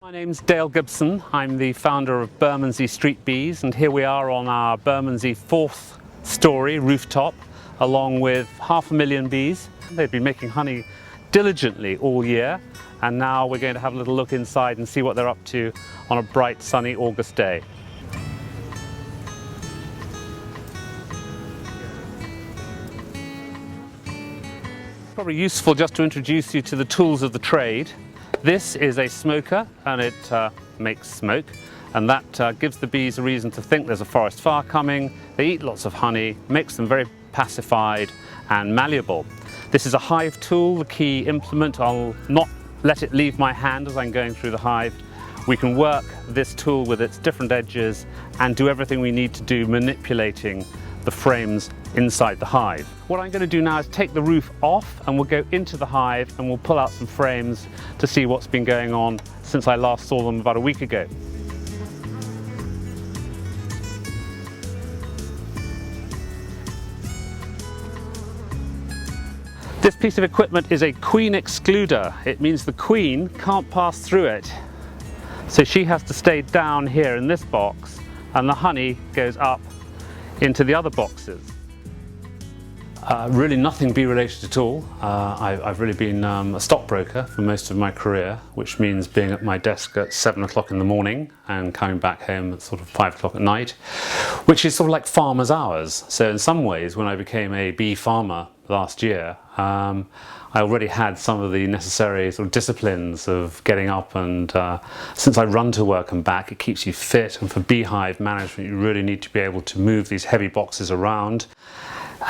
My name's Dale Gibson. I'm the founder of Bermondsey Street Bees, and here we are on our Bermondsey 4th story rooftop along with 500,000 bees. They've been making honey diligently all year, and now we're going to have a little look inside and see what they're up to on a bright sunny August day. Probably useful just to introduce you to the tools of the trade. This is a smoker, and it makes smoke, and that gives the bees a reason to think there's a forest fire coming. They eat lots of honey, makes them very pacified and malleable. This is a hive tool, the key implement. I'll not let it leave my hand as I'm going through the hive. We can work this tool with its different edges and do everything we need to do manipulating the frames inside the hive. What I'm going to do now is take the roof off, and we'll go into the hive and we'll pull out some frames to see what's been going on since I last saw them about a week ago. This piece of equipment is a queen excluder. It means the queen can't pass through it. So she has to stay down here in this box, and the honey goes up into the other boxes. Really nothing bee related at all. I've really been a stockbroker for most of my career, which means being at my desk at 7 o'clock in the morning and coming back home at sort of 5 o'clock at night, which is sort of like farmer's hours. So in some ways, when I became a bee farmer last year, I already had some of the necessary sort of disciplines of getting up, and since I run to work and back, it keeps you fit, and for beehive management you really need to be able to move these heavy boxes around,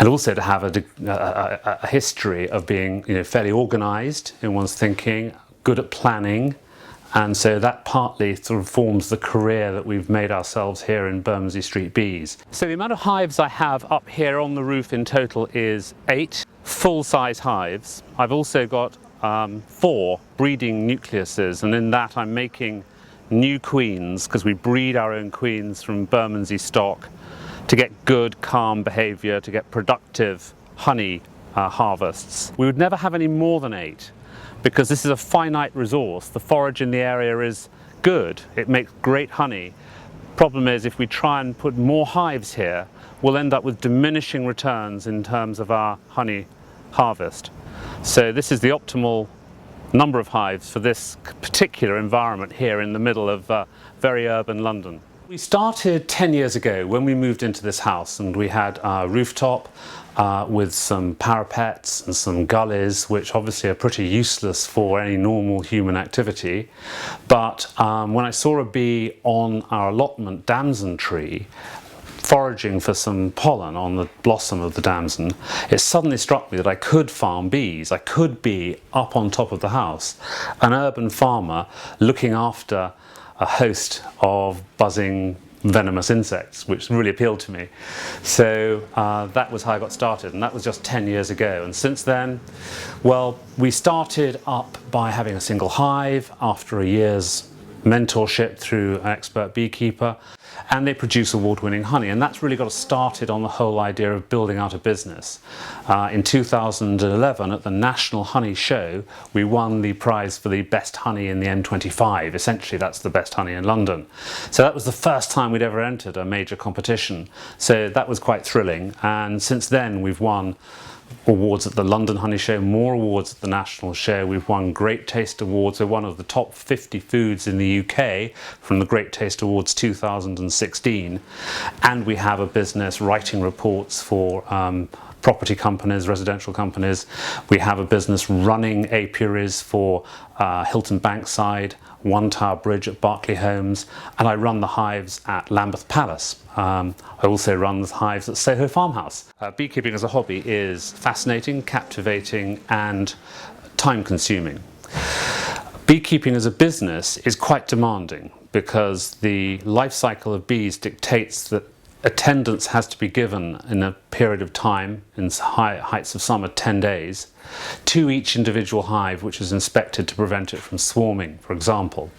and also to have a history of being, fairly organised in one's thinking, good at planning, and so that partly sort of forms the career that we've made ourselves here in Bermondsey Street Bees. So the amount of hives I have up here on the roof in total is 8 full-size hives. I've also got 4 breeding nucleuses, and in that I'm making new queens, because we breed our own queens from Bermondsey stock to get good, calm behaviour, to get productive honey harvests. We would never have any more than 8, because this is a finite resource. The forage in the area is good, it makes great honey. Problem is, if we try and put more hives here, we'll end up with diminishing returns in terms of our honey harvest. So this is the optimal number of hives for this particular environment here in the middle of very urban London. We started 10 years ago when we moved into this house, and we had a rooftop with some parapets and some gullies, which obviously are pretty useless for any normal human activity. But when I saw a bee on our allotment damson tree foraging for some pollen on the blossom of the damson, it suddenly struck me that I could farm bees. I could be up on top of the house, an urban farmer looking after a host of buzzing venomous insects, which really appealed to me. So that was how I got started, and that was just 10 years ago. And since then, well, we started up by having a single hive after a year's mentorship through an expert beekeeper, and they produce award-winning honey, and that's really got us started on the whole idea of building out a business. In 2011 at the National Honey Show, we won the prize for the best honey in the M25. Essentially that's the best honey in London. So that was the first time we'd ever entered a major competition, so that was quite thrilling. And since then we've won awards at the London Honey Show, more awards at the National Show. We've won Great Taste Awards. We're one of the top 50 foods in the UK from the Great Taste Awards 2016. And we have a business writing reports for property companies, residential companies. We have a business running apiaries for Hilton Bankside, One Tower Bridge at Berkeley Homes, and I run the hives at Lambeth Palace. I also run the hives at Soho Farmhouse. Beekeeping as a hobby is fascinating, captivating, and time-consuming. Beekeeping as a business is quite demanding, because the life cycle of bees dictates that attendance has to be given in a period of time, in heights of summer 10 days, to each individual hive, which is inspected to prevent it from swarming, for example.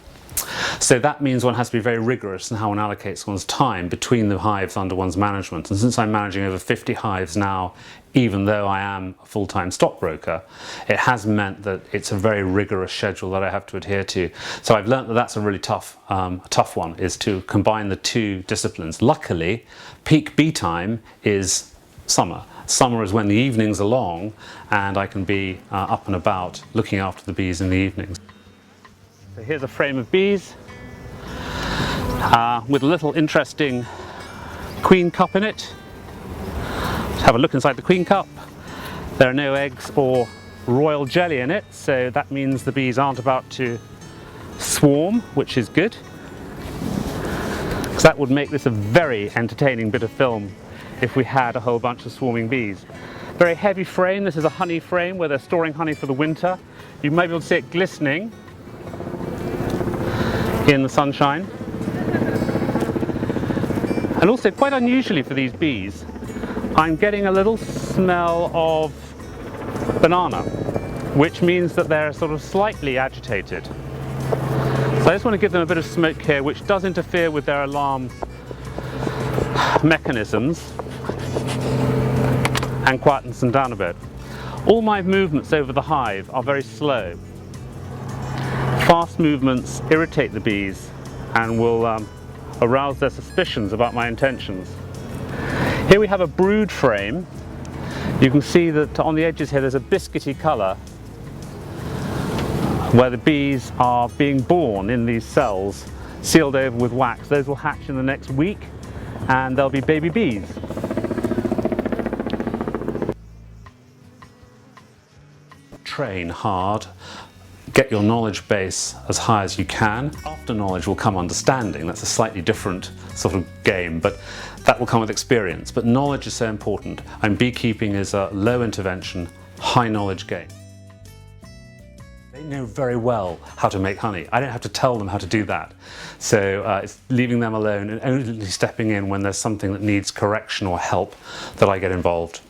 So that means one has to be very rigorous in how one allocates one's time between the hives under one's management. And since I'm managing over 50 hives now, even though I am a full-time stockbroker, it has meant that it's a very rigorous schedule that I have to adhere to. So I've learnt that that's a really tough one, is to combine the two disciplines. Luckily, peak bee time is summer. Summer is when the evenings are long and I can be up and about looking after the bees in the evenings. So here's a frame of bees with a little interesting queen cup in it. Let's have a look inside the queen cup. There are no eggs or royal jelly in it, so that means the bees aren't about to swarm, which is good, because that would make this a very entertaining bit of film if we had a whole bunch of swarming bees. Very heavy frame. This is a honey frame where they're storing honey for the winter. You might be able to see it glistening in the sunshine. And also, quite unusually for these bees, I'm getting a little smell of banana, which means that they're sort of slightly agitated. So I just want to give them a bit of smoke here, which does interfere with their alarm mechanisms and quietens them down a bit. All my movements over the hive are very slow. Fast movements irritate the bees and will arouse their suspicions about my intentions. Here we have a brood frame. You can see that on the edges here there's a biscuity colour where the bees are being born in these cells, sealed over with wax. Those will hatch in the next week and there'll be baby bees. Train hard, get your knowledge base as high as you can. After knowledge will come understanding. That's a slightly different sort of game, but that will come with experience. But knowledge is so important, and beekeeping is a low intervention, high knowledge game. They know very well how to make honey. I don't have to tell them how to do that. So it's leaving them alone and only stepping in when there's something that needs correction or help that I get involved.